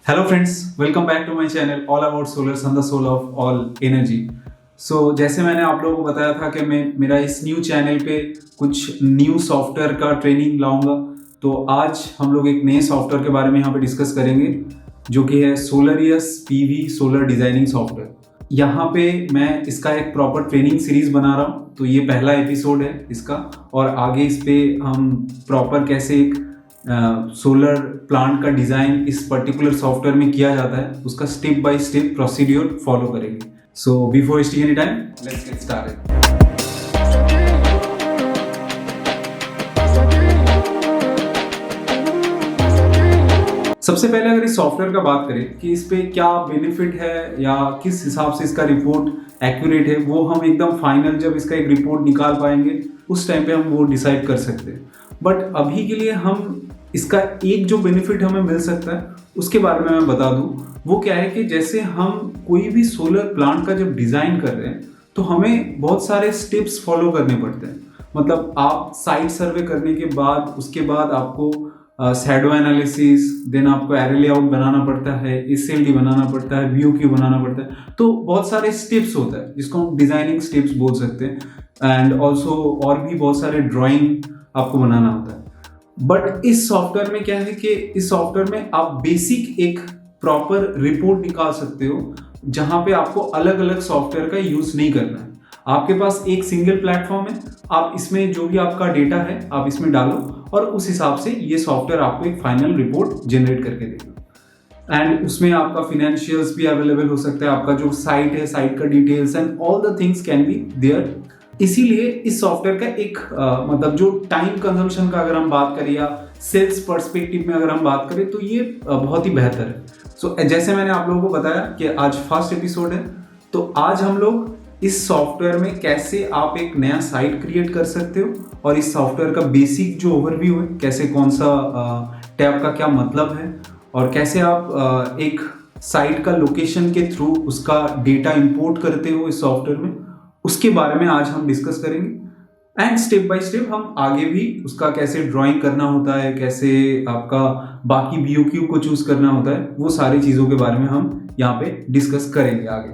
Hello friends, welcome back to my channel all about solar sun the soul of all energy. जैसे मैंने आप लोगों को बताया था कि मैं मेरा इस न्यू चैनल पे कुछ न्यू सॉफ्टवेयर का ट्रेनिंग लाऊंगा। तो आज हम लोग एक नए सॉफ्टवेयर के बारे में यहाँ पे डिस्कस करेंगे जो कि है सोलरियस पीवी सोलर डिजाइनिंग सॉफ्टवेयर। यहाँ पे मैं इसका एक प्रॉपर ट्रेनिंग सीरीज बना रहा हूँ। तो ये पहला एपिसोड है इसका, और आगे इस पे हम प्रॉपर कैसे एक सोलर प्लांट का डिज़ाइन इस पर्टिकुलर सॉफ्टवेयर में किया जाता है उसका step by step procedure follow करेंगे। So before wasting any time, let's get started. सबसे पहले अगर इस सॉफ्टवेयर का बात करें कि इस पे क्या बेनिफिट है या किस हिसाब से इसका रिपोर्ट एक्यूरेट है, वो हम एकदम फाइनल जब इसका एक रिपोर्ट निकाल पाएंगे उस टाइम पे हम वो डिसाइड कर सकते हैं। बट अभी के लिए हम इसका एक जो बेनिफिट हमें मिल सकता है उसके बारे में मैं बता दूं। वो क्या है कि जैसे हम कोई भी सोलर प्लांट का जब डिज़ाइन कर रहे हैं तो हमें बहुत सारे स्टेप्स फॉलो करने पड़ते हैं। मतलब आप साइट सर्वे करने के बाद उसके बाद आपको शैडो एनालिसिस, देन आपको एरे लेआउट बनाना पड़ता है, एसएलडी बनाना पड़ता है, बीओक्यू बनाना पड़ता है। तो बहुत सारे स्टेप्स होता है जिसको हम डिजाइनिंग स्टेप्स बोल सकते हैं। एंड ऑल्सो और भी बहुत सारे ड्राइंग आपको बनाना होता है। बट इस सॉफ्टवेयर में क्या है कि इस सॉफ्टवेयर में आप बेसिक एक प्रॉपर रिपोर्ट निकाल सकते हो जहां पे आपको अलग अलग सॉफ्टवेयर का यूज नहीं करना है। आपके पास एक सिंगल प्लेटफॉर्म है, आप इसमें जो भी आपका डेटा है आप इसमें डालो और उस हिसाब से ये सॉफ्टवेयर आपको एक फाइनल रिपोर्ट जनरेट करके देगा। एंड उसमें आपका फिनेंशियल्स भी अवेलेबल हो सकता है, आपका जो साइट है साइट का details and all the things can be there. इसीलिए इस सॉफ्टवेयर का एक मतलब जो टाइम कंजम्पशन का अगर हम बात करें या सेल्स पर्सपेक्टिव में अगर हम बात करें तो ये बहुत ही बेहतर है। जैसे मैंने आप लोगों को बताया कि आज फर्स्ट एपिसोड है, तो आज हम लोग इस सॉफ्टवेयर में कैसे आप एक नया साइट क्रिएट कर सकते हो और इस सॉफ्टवेयर का बेसिक जो ओवरव्यू है, कैसे कौन सा टैब का क्या मतलब है और कैसे आप एक साइट का लोकेशन के थ्रू उसका डेटा इंपोर्ट करते हो इस सॉफ्टवेयर में, उसके बारे में आज हम डिस्कस करेंगे। एंड स्टेप बाय स्टेप हम आगे भी उसका कैसे ड्राइंग करना होता है, कैसे आपका बाकी बीओक्यू को चूज करना होता है, वो सारी चीज़ों के बारे में हम यहाँ पे डिस्कस करेंगे आगे।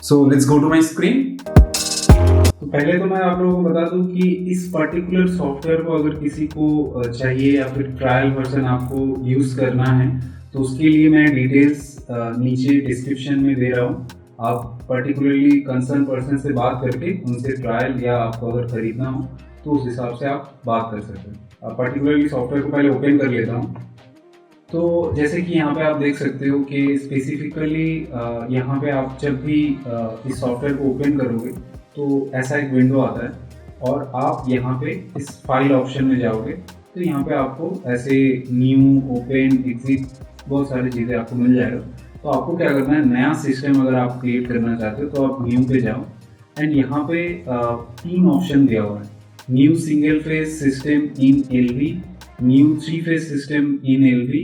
So let's go to my screen. तो पहले तो मैं आप लोगों को बता दूं कि इस पर्टिकुलर सॉफ्टवेयर को अगर किसी को चाहिए या फिर ट्रायल वर्जन आपको यूज़ करना है तो उसके लिए मैं डिटेल्स नीचे डिस्क्रिप्शन में दे रहा हूँ। आप पर्टिकुलरली कंसर्न पर्सन से बात करके उनसे ट्रायल या आपको अगर खरीदना हो तो उस हिसाब से आप बात कर सकते हैं। पर्टिकुलरली सॉफ्टवेयर को पहले ओपन कर लेता हूँ। तो जैसे कि यहाँ पे आप देख सकते हो कि स्पेसिफिकली यहाँ पे आप जब भी इस सॉफ्टवेयर को ओपन करोगे तो ऐसा एक विंडो आता है और आप यहाँ पे इस फाइल ऑप्शन में जाओगे तो यहाँ पे आपको ऐसे न्यू, ओपन, एग्जिट बहुत सारी चीज़ें आपको मिल जाएगा। तो आपको क्या करना है, नया सिस्टम अगर आप क्रिएट करना चाहते हो तो आप न्यू पे जाओ एंड यहाँ पे 3 ऑप्शन दिया हुआ है। New single phase system in LV, new 3 phase system in LV,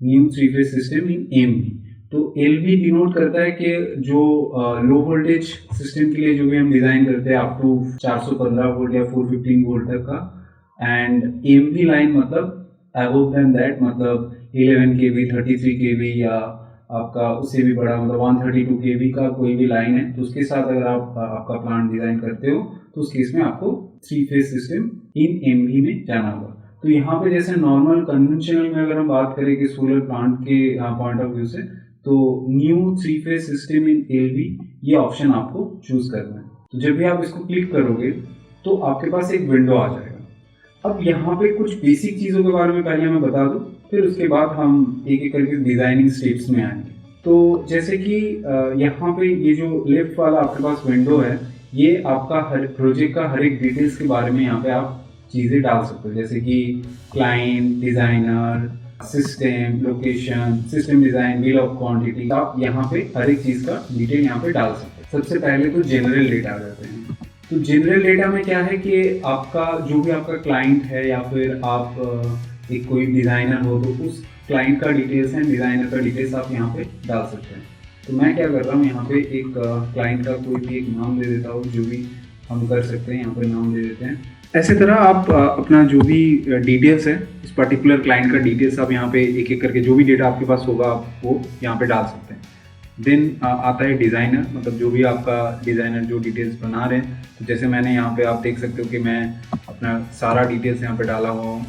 new 3 phase system in MV. तो एलवी डिनोट करता है कि जो लो वोल्टेज सिस्टम के लिए जो भी हम डिजाइन करते हैं अप टू 415 वोल्ट या 415 वोल्ट तक का, एंड एमवी लाइन मतलब अबव देन दैट, मतलब 11 kV, 33 kV या आपका उससे भी बड़ा मतलब 132 kV का कोई भी लाइन है तो उसके साथ अगर आप आपका प्लांट डिजाइन करते हो तो उस केस में आपको 3 फेज सिस्टम इन एमवी में जाना होगा। तो यहाँ पे जैसे नॉर्मल कन्वेंशनल में अगर हम बात करें कि सोलर प्लांट के पॉइंट ऑफ व्यू से, तो new 3 phase system in LV ये ऑप्शन आपको चूज करना है। तो जब भी आप इसको क्लिक करोगे तो आपके पास एक विंडो आ जाएगा। अब यहाँ पे कुछ बेसिक चीज़ों के बारे में पहले मैं बता दूं, फिर उसके बाद हम एक एक करके डिजाइनिंग स्टेप्स में आएंगे। तो जैसे कि यहाँ पे ये जो लेफ्ट वाला आपके पास विंडो है, ये आपका हर प्रोजेक्ट का हर एक डिटेल्स के बारे में यहाँ पे आप चीज़ें डाल सकते हो, जैसे कि client, designer, system, location, system design, bill of quantity. आप यहाँ पे हर एक चीज़ का डिटेल यहाँ पे डाल सकते हैं। सबसे पहले तो जनरल डेटा आ जाते हैं। तो जनरल डेटा में क्या है कि आपका जो भी आपका क्लाइंट है या फिर आप एक कोई डिज़ाइनर हो तो उस क्लाइंट का डिटेल्स है, डिज़ाइनर का डिटेल्स आप यहाँ पे डाल सकते हैं। तो मैं क्या कर रहा हूँ, यहाँ पे एक क्लाइंट का कोई भी एक नाम दे देता हूँ, जो भी हम कर सकते हैं यहाँ पे नाम दे देते हैं। ऐसे तरह आप अपना जो भी डिटेल्स है, इस पर्टिकुलर क्लाइंट का डिटेल्स आप यहाँ पे एक एक करके जो भी डेटा आपके पास होगा आप वो यहाँ पे डाल सकते हैं। देन आता है डिज़ाइनर, मतलब जो भी आपका डिज़ाइनर जो डिटेल्स बना रहे हैं। तो जैसे मैंने यहाँ पे आप देख सकते हो कि मैं अपना सारा डिटेल्स यहाँ पे डाला हुआ हूँ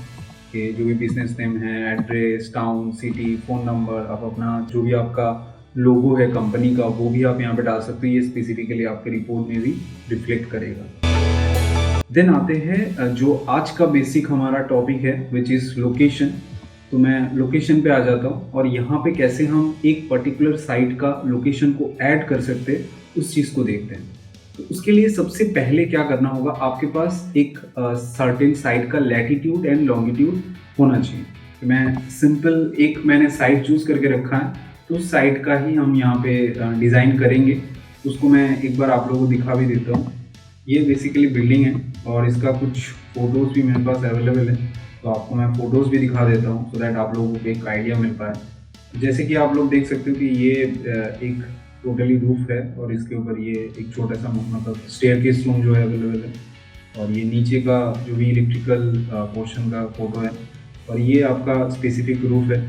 कि जो भी बिजनेस नेम है, address, town, city, phone number, आप अपना जो भी आपका लोगो है कंपनी का वो भी आप यहाँ पे डाल सकते हो। ये स्पेसिफिकली आपके रिपोर्ट में भी रिफ्लेक्ट करेगा। देन आते हैं जो आज का बेसिक हमारा टॉपिक है विच इज़ लोकेशन। तो मैं लोकेशन पे आ जाता हूँ और यहाँ पे कैसे हम एक पर्टिकुलर साइट का लोकेशन को ऐड कर सकते हैं उस चीज़ को देखते हैं। तो उसके लिए सबसे पहले क्या करना होगा, आपके पास एक सर्टेन साइट का लैटिट्यूड एंड लॉन्गिट्यूड होना चाहिए। तो मैं सिंपल एक मैंने साइट चूज़ करके रखा है, तो उस साइट का ही हम यहाँ पे डिज़ाइन करेंगे। उसको मैं एक बार आप लोगों को दिखा भी देता हूँ। ये बेसिकली बिल्डिंग है और इसका कुछ फ़ोटोज़ भी मेरे पास अवेलेबल है, तो आपको मैं फ़ोटोज़ भी दिखा देता हूँ सो दैट आप लोगों को एक आइडिया मिल पाए। जैसे कि आप लोग देख सकते हो कि ये एक टोटली रूफ है और इसके ऊपर ये एक छोटा सा मतलब स्टेयरकेस रूम जो है अवेलेबल है, और ये नीचे का जो भी इलेक्ट्रिकल पोर्शन का फ़ोटो है, और ये आपका स्पेसिफिक रूफ है।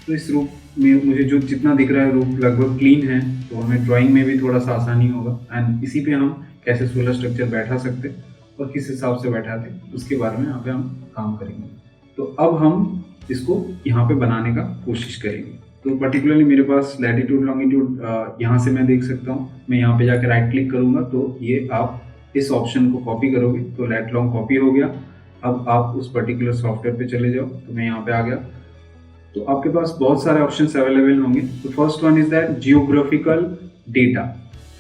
तो इस रूफ में मुझे जो जितना दिख रहा है रूफ लगभग क्लीन है, तो हमें ड्राइंग में भी थोड़ा सा आसानी होगा। एंड इसी पे हम कैसे सोलर स्ट्रक्चर बैठा सकते और किस हिसाब से बैठाते उसके बारे में यहाँ पे हम काम करेंगे। तो अब हम इसको यहाँ पे बनाने का कोशिश करेंगे। तो पर्टिकुलरली मेरे पास लैटिट्यूड लॉन्गिट्यूड यहाँ से मैं देख सकता हूँ। मैं यहाँ पे जाकर राइट क्लिक करूँगा तो ये आप इस ऑप्शन को कॉपी करोगे तो लैट लॉन्ग कॉपी हो गया। अब आप उस पर्टिकुलर सॉफ्टवेयर पे चले जाओ, तो मैं यहाँ पे आ गया। तो आपके पास बहुत सारे ऑप्शंस अवेलेबल होंगे। तो first one is that geographical data.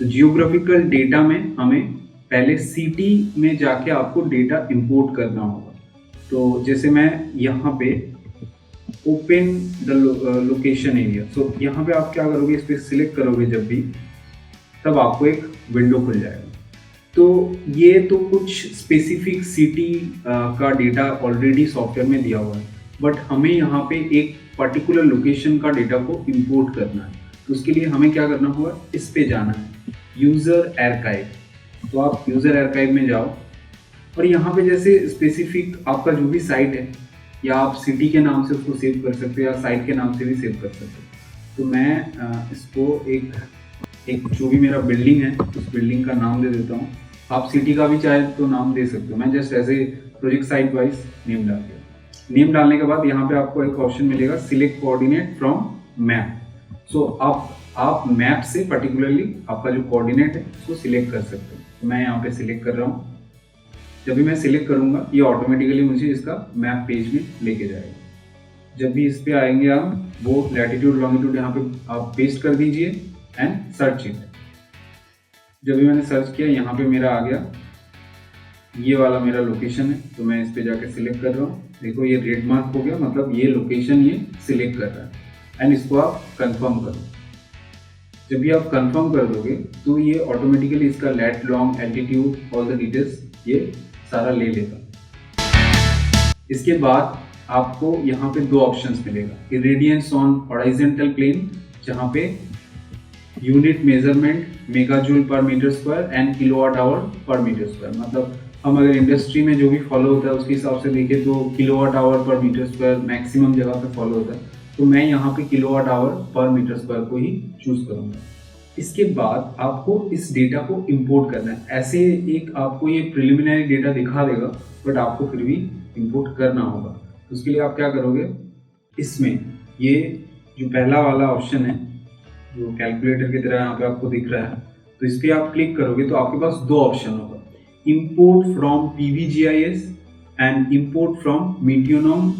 तो जियोग्राफिकल डेटा में हमें पहले सिटी में जाके आपको डेटा इंपोर्ट करना होगा। तो जैसे मैं यहाँ पे ओपन द लोकेशन एरिया, सो यहाँ पे आप क्या करोगे, इस पर सिलेक्ट करोगे जब भी, तब आपको एक विंडो खुल जाएगा। तो ये तो कुछ स्पेसिफिक सिटी का डेटा ऑलरेडी सॉफ्टवेयर में दिया हुआ है, बट हमें यहाँ पे एक पर्टिकुलर लोकेशन का डेटा को इंपोर्ट करना है। तो उसके लिए हमें क्या करना होगा, इस पे जाना है, यूज़र आर्काइव। तो आप यूज़र आर्काइव में जाओ और यहाँ पे जैसे स्पेसिफिक आपका जो भी साइट है, या आप सिटी के नाम से उसको सेव कर सकते हो या साइट के नाम से भी सेव कर सकते हो। तो मैं इसको एक जो भी मेरा बिल्डिंग है उस बिल्डिंग का नाम दे देता हूँ। आप सिटी का भी चाहे तो नाम दे सकते हो। मैं जस्ट ऐसे प्रोजेक्ट साइट वाइज नेम डाल दिया। नेम डालने के बाद यहाँ पे आपको एक ऑप्शन मिलेगा, सिलेक्ट कोऑर्डिनेट फ्रॉम मैप। सो आप मैप से पर्टिकुलरली आपका जो कोऑर्डिनेट है उसको सिलेक्ट कर सकते हो। तो मैं यहाँ पे सिलेक्ट कर रहा हूँ। जब भी मैं सिलेक्ट करूँगा ये ऑटोमेटिकली मुझे इसका मैप पेज में लेके जाएगा। जब भी इस पे आएंगे आप, वो लैटिट्यूड लॉन्गिट्यूड यहाँ पे आप पेस्ट कर दीजिए एंड सर्च इट। जब भी मैंने सर्च किया यहाँ पे मेरा आ गया, ये वाला मेरा लोकेशन है। तो मैं इस पे जाके सिलेक्ट कर रहा हूँ। देखो ये रेड मार्क हो गया, मतलब ये लोकेशन ये सिलेक्ट कर रहा है। एंड इसको आप कंफर्म करो। जब भी आप कंफर्म कर दोगे तो ये ऑटोमेटिकली इसका lat long altitude all the details ये सारा ले लेगा। इसके बाद आपको यहाँ पे दो ऑप्शंस मिलेगा, इरेडियंस ऑन हॉरिजॉन्टल प्लेन, जहाँ पे unit measurement megajoule per metre square and kilowatt hour per metre square. मतलब हम अगर इंडस्ट्री में जो भी फॉलो होता है उसके हिसाब से देखें तो kilowatt hour per metre square maximum जगह पे फॉलो होता है। तो मैं यहाँ पे kilowatt hour per metre square को ही चूज करूँगा। इसके बाद आपको इस डेटा को इंपोर्ट करना है। ऐसे एक आपको ये प्रिलिमिनरी डेटा दिखा देगा, बट आपको फिर भी इंपोर्ट करना होगा। तो उसके लिए आप क्या करोगे, इसमें ये जो पहला वाला ऑप्शन है जो कैलकुलेटर की तरह यहाँ पे आपको दिख रहा है, तो इस पर आप क्लिक करोगे तो आपके पास दो ऑप्शन होगा, import from PVGIS and import from Meteonorm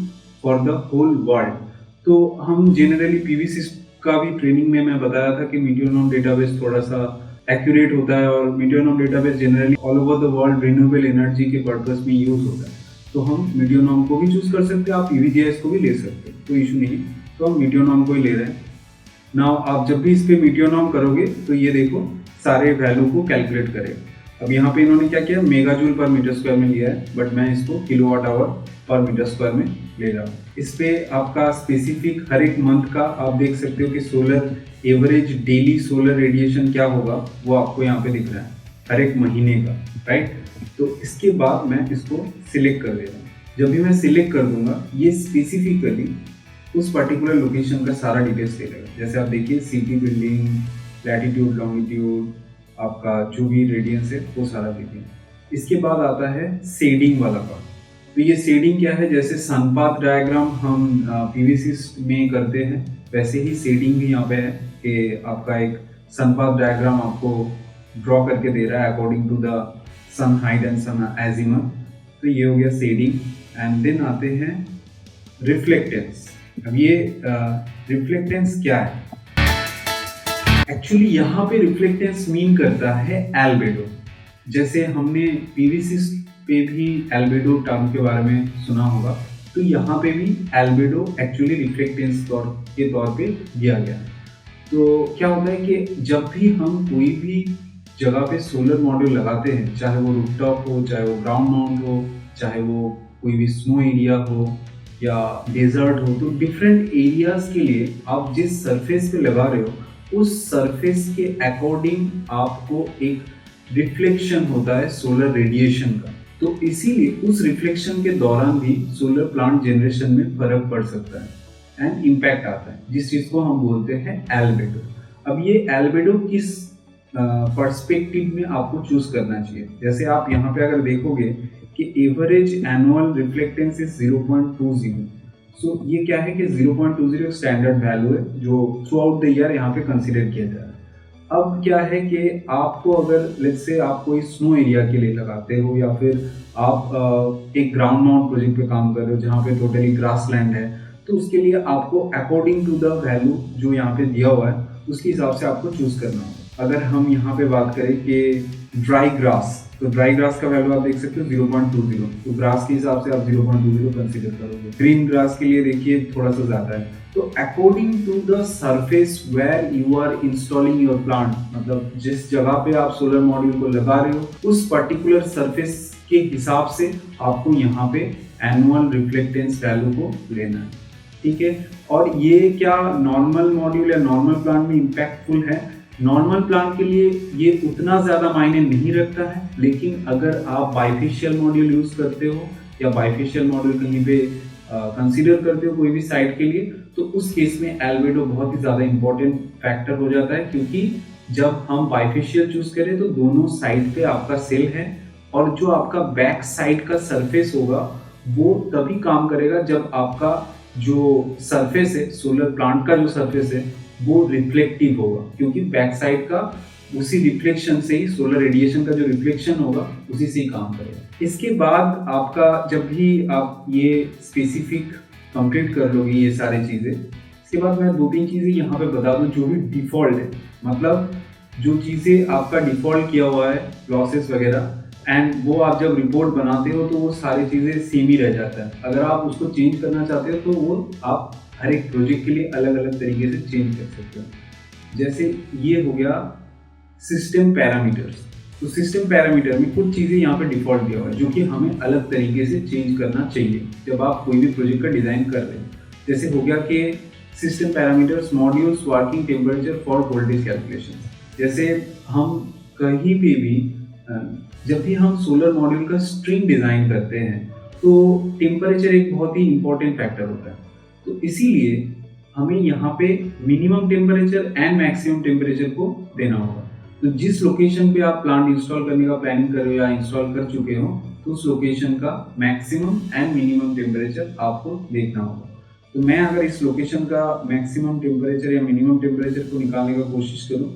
for the whole world. तो हम जनरली PVC का भी ट्रेनिंग में मैं बताया था कि मीटियोनोम डेटाबेस थोड़ा सा एक्यूरेट होता है, और Meteonorm database generally all over the world renewable energy के पर्पस में यूज होता है। तो हम मीटियोनोम को भी चूज कर सकते हैं, आप PVGIS को भी ले सकते हैं, कोई इशू नहीं। तो हम मीटियोनोम को ही ले रहे हैं। नाउ आप जब भी इस पे मीटियोनोम करोगे तो ये देखो सारे वैल्यू को कैलकुलेट करेगा। अब यहाँ पे इन्होंने क्या किया, मेगाजूल पर मीटर स्क्वायर में लिया है, बट मैं इसको kilowatt hour per metre square में ले रहा हूँ। इस पे आपका स्पेसिफिक हर एक मंथ का आप देख सकते हो कि solar average daily solar radiation क्या होगा वो आपको यहाँ पे दिख रहा है। हर एक महीने का, राइट। तो इसके बाद मैं इसको सिलेक्ट कर दे रहा हूँ। जब भी मैं सिलेक्ट कर दूंगा ये स्पेसिफिकली उस पर्टिकुलर लोकेशन का सारा डिटेल्स ले लेगा। जैसे आप देखिए सिटी, बिल्डिंग, लैटिट्यूड, लॉन्गिट्यूड, आपका जो भी रेडियंस है वो सारा देखिए। इसके बाद आता है शेडिंग वाला पार्ट। तो ये शेडिंग क्या है, जैसे सनपाथ डायग्राम हम पीवीसी में करते हैं वैसे ही शेडिंग भी यहाँ पे है कि आपका एक सनपाथ डायग्राम आपको ड्रॉ करके दे रहा है according to the sun height and sun azimuth. तो ये हो गया शेडिंग। एंड देन आते हैं रिफ्लेक्टेंस। अब ये रिफ्लेक्टेंस क्या है, एक्चुअली यहाँ पे रिफ्लेक्टेंस मीन करता है एल्बेडो। जैसे हमने पीवीसी पे भी एल्बेडो टर्म के बारे में सुना होगा, तो यहाँ पे भी एल्बेडो एक्चुअली रिफ्लेक्टेंस के तौर पे दिया गया है। तो क्या होता है कि जब भी हम कोई भी जगह पे सोलर मॉड्यूल लगाते हैं, चाहे वो रूफटॉप हो, चाहे वो ग्राउंड माउंट हो, चाहे वो कोई भी स्नो एरिया हो या डेजर्ट हो, तो डिफरेंट एरियाज के लिए आप जिस सरफेस पे लगा रहे हो उस सरफेस के अकॉर्डिंग आपको एक रिफ्लेक्शन होता है सोलर रेडिएशन का। तो इसीलिए उस रिफ्लेक्शन के दौरान भी सोलर प्लांट जनरेशन में फर्क पड़ सकता है एंड इम्पैक्ट आता है, जिस चीज को हम बोलते हैं एल्बेडो। अब ये एल्बेडो किस पर्सपेक्टिव में आपको चूज करना चाहिए, जैसे आप यहाँ पे अगर देखोगे कि एवरेज एनुअल रिफ्लेक्टेंस इज 0.20। सो ये क्या है कि 0.20 स्टैंडर्ड वैल्यू है जो थ्रू आउट द ईयर यहाँ पे कंसीडर किया जा रहा है। अब क्या है कि आपको अगर लेट्स से आप कोई स्नो एरिया के लिए लगाते हो या फिर आप एक ग्राउंड माउंट प्रोजेक्ट पे काम कर रहे हो जहाँ पे टोटली ग्रास लैंड है, तो उसके लिए आपको अकॉर्डिंग टू द वैल्यू जो यहाँ पे दिया हुआ है उसके हिसाब से आपको चूज करना होगा। अगर हम यहाँ पे बात करें कि ड्राई ग्रास, तो ड्राई ग्रास का वैल्यू आप देख सकते हो 0.20, तो ग्रास के हिसाब से आप 0.20 कंसीडर करोगे। ग्रीन ग्रास के लिए देखिए थोड़ा सा ज्यादा है। तो according to the surface where you are installing your plant, मतलब जिस जगह पे आप सोलर मॉड्यूल को लगा रहे हो उस पर्टिकुलर सरफेस के हिसाब से आपको यहाँ पे एनुअल रिफ्लेक्टेंस वैल्यू को लेना है, ठीक है। और ये क्या नॉर्मल मॉड्यूल या नॉर्मल प्लांट में इम्पैक्टफुल है? नॉर्मल प्लांट के लिए ये उतना ज्यादा मायने नहीं रखता है, लेकिन अगर आप बाइफेशियल मॉड्यूल यूज करते हो या बाइफेशियल मॉड्यूल कहीं पे कंसीडर करते हो कोई भी साइट के लिए, तो उस केस में एल्बेडो बहुत ही ज्यादा इंपॉर्टेंट फैक्टर हो जाता है, क्योंकि जब हम बाइफेशियल चूज करें तो दोनों साइड पे आपका सेल है और जो आपका बैक साइड का सरफेस होगा वो तभी काम करेगा जब आपका जो सरफेस है, सोलर प्लांट का जो सरफेस है वो रिफ्लेक्टिव होगा, क्योंकि बैक साइड का उसी रिफ्लेक्शन से ही सोलर रेडिएशन का जो रिफ्लेक्शन होगा उसी से ही काम करेगा। इसके बाद आपका जब भी आप ये स्पेसिफिक कंप्लीट कर लोगे ये सारी चीजें, इसके बाद मैं 2-3 चीजें यहाँ पे बता दूं जो भी डिफॉल्ट है, मतलब जो चीजें आपका डिफॉल्ट किया हुआ है लॉसेस वगैरह, एंड वो आप जब रिपोर्ट बनाते हो तो वो सारी चीजें सेम ही रह जाता है। अगर आप उसको चेंज करना चाहते हो तो वो आप हर एक प्रोजेक्ट के लिए अलग अलग तरीके से चेंज कर सकते हो। जैसे ये हो गया सिस्टम पैरामीटर्स। तो सिस्टम पैरामीटर में कुछ चीजें यहाँ पे डिफॉल्ट दिया हुआ है जो कि हमें अलग तरीके से चेंज करना चाहिए जब आप कोई भी प्रोजेक्ट का डिजाइन कर रहे हैं। जैसे हो गया कि system parameters modules working temperature for voltage calculation. जैसे हम कहीं पे भी जब भी हम सोलर मॉड्यूल का स्ट्रिंग डिजाइन करते हैं तो टेम्परेचर एक बहुत ही इंपॉर्टेंट फैक्टर होता है, तो इसीलिए हमें यहाँ पे minimum temperature and maximum temperature को देना होगा। तो जिस लोकेशन पे आप प्लांट इंस्टॉल करने का प्लानिंग कर रहे हो या इंस्टॉल कर चुके हो तो उस लोकेशन का मैक्सिमम एंड मिनिमम टेम्परेचर आपको देखना होगा। तो मैं अगर इस लोकेशन का मैक्सिमम टेम्परेचर या मिनिमम टेम्परेचर को निकालने का कोशिश करूँ,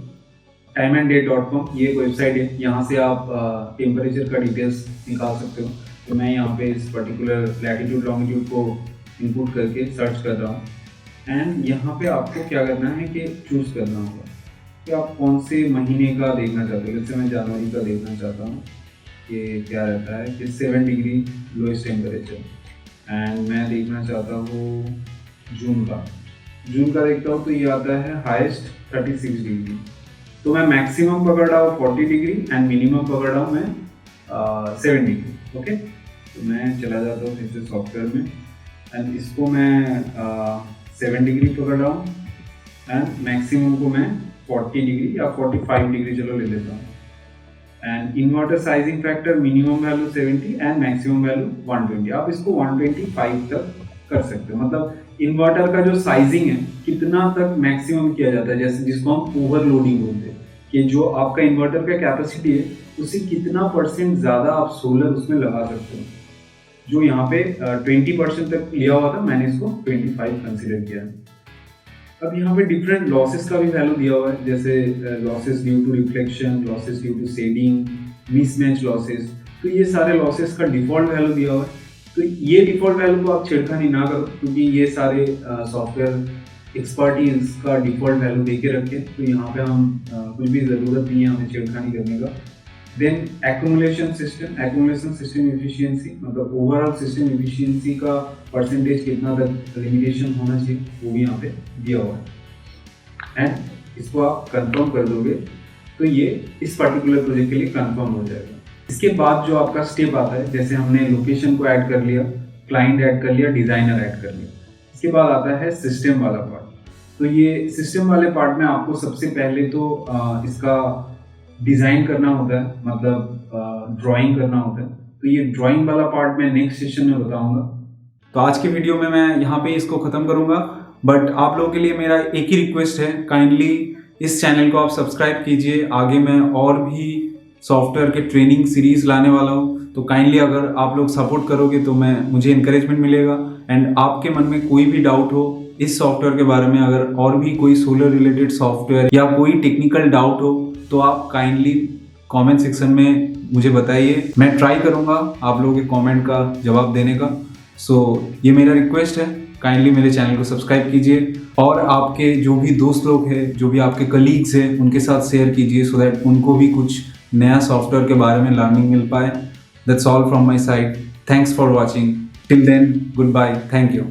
timeanddate.com ये एक वेबसाइट है, यहाँ से आप टेम्परेचर का डिटेल्स निकाल सकते हो। तो मैं यहाँ पे इस पर्टिकुलर लैटिट्यूड लॉन्गिट्यूड को इनपुट करके सर्च कर रहा हूँ, एंड यहाँ पे आपको क्या करना है कि चूज़ करना होगा कि आप कौन से महीने का देखना चाहते हो। जैसे मैं जनवरी का देखना चाहता हूँ कि क्या रहता है कि 7 डिग्री लोएस्ट टेम्परेचर, एंड मैं देखना चाहता हूँ जून का देखता हूँ तो ये आता है हाईएस्ट 36 डिग्री। तो मैं मैक्सिमम पकड़ रहा हूँ 40 डिग्री एंड मिनिमम पकड़ रहा हूँ मैं 7 डिग्री। ओके, तो मैं चला जाता हूँ फिर से सॉफ्टवेयर में एंड इसको मैं 7 डिग्री पकड़ रहा हूँ एंड मैक्सिमम को मैं 40 डिग्री या 45 डिग्री चलो ले लेता हूँ। And inverter sizing factor minimum value 70 and maximum value 120। आप इसको 125 तक कर सकते हो। मतलब इन्वर्टर का जो साइजिंग है कितना तक मैक्सिमम किया जाता है, जैसे जिसको हम ओवरलोडिंग बोलते हैं, कि जो आपका इन्वर्टर का कैपेसिटी है उससे कितना परसेंट ज़्यादा आप सोलर उसमें लगा सकते हो। जो यहाँ पे 20% तक लिया हुआ था, मैंने इसको 25 कंसिडर किया है। अब यहाँ पे डिफरेंट लॉसेस का भी वैल्यू दिया हुआ है, जैसे losses due to reflection, losses due to shading, mismatch losses. तो ये सारे लॉसेस का डिफॉल्ट वैल्यू दिया हुआ है। तो ये डिफॉल्ट वैल्यू को आप छेड़खानी ना करो, क्योंकि ये सारे सॉफ्टवेयर एक्सपर्ट ही इसका डिफॉल्ट वैल्यू दे के रखे। तो यहाँ पे हम कुछ भी ज़रूरत नहीं है हमें छेड़खानी करने का। देन एक्यूमुलेशन सिस्टम एफिशिएंसी, मतलब ओवरऑल सिस्टम एफिशिएंसी का परसेंटेज कितना तक लिमिटेशन होना चाहिए वो भी यहाँ पे दिया हुआ है। एंड इसको आप कंफर्म कर दोगे तो ये इस पर्टिकुलर प्रोजेक्ट के लिए कंफर्म हो जाएगा। इसके बाद जो आपका स्टेप आता है, जैसे हमने लोकेशन को ऐड कर लिया, क्लाइंट ऐड कर लिया, डिज़ाइनर ऐड कर लिया, इसके बाद आता है सिस्टम वाला पार्ट। तो ये सिस्टम वाले पार्ट में आपको सबसे पहले तो इसका डिज़ाइन करना होता है, मतलब ड्राइंग करना होता है। तो ये ड्राइंग वाला पार्ट मैं नेक्स्ट सेशन में बताऊंगा। तो आज के वीडियो में मैं यहाँ पे इसको ख़त्म करूँगा, बट आप लोगों के लिए मेरा एक ही रिक्वेस्ट है, काइंडली इस चैनल को आप सब्सक्राइब कीजिए। आगे मैं और भी सॉफ्टवेयर के ट्रेनिंग सीरीज़ लाने वाला हूँ, तो काइंडली अगर आप लोग सपोर्ट करोगे तो मुझे इंकरेजमेंट मिलेगा। एंड आपके मन में कोई भी डाउट हो इस सॉफ्टवेयर के बारे में, अगर और भी कोई सोलर रिलेटेड सॉफ्टवेयर या कोई टेक्निकल डाउट हो, तो आप काइंडली कमेंट सेक्शन में मुझे बताइए। मैं ट्राई करूँगा आप लोगों के कमेंट का जवाब देने का। सो ये मेरा रिक्वेस्ट है, काइंडली मेरे चैनल को सब्सक्राइब कीजिए और आपके जो भी दोस्त लोग हैं, जो भी आपके कलीग्स हैं, उनके साथ शेयर कीजिए, सो दैट उनको भी कुछ नया सॉफ्टवेयर के बारे में लर्निंग मिल पाए। That's all from my side. Thanks for watching. Till then, good bye, thank you.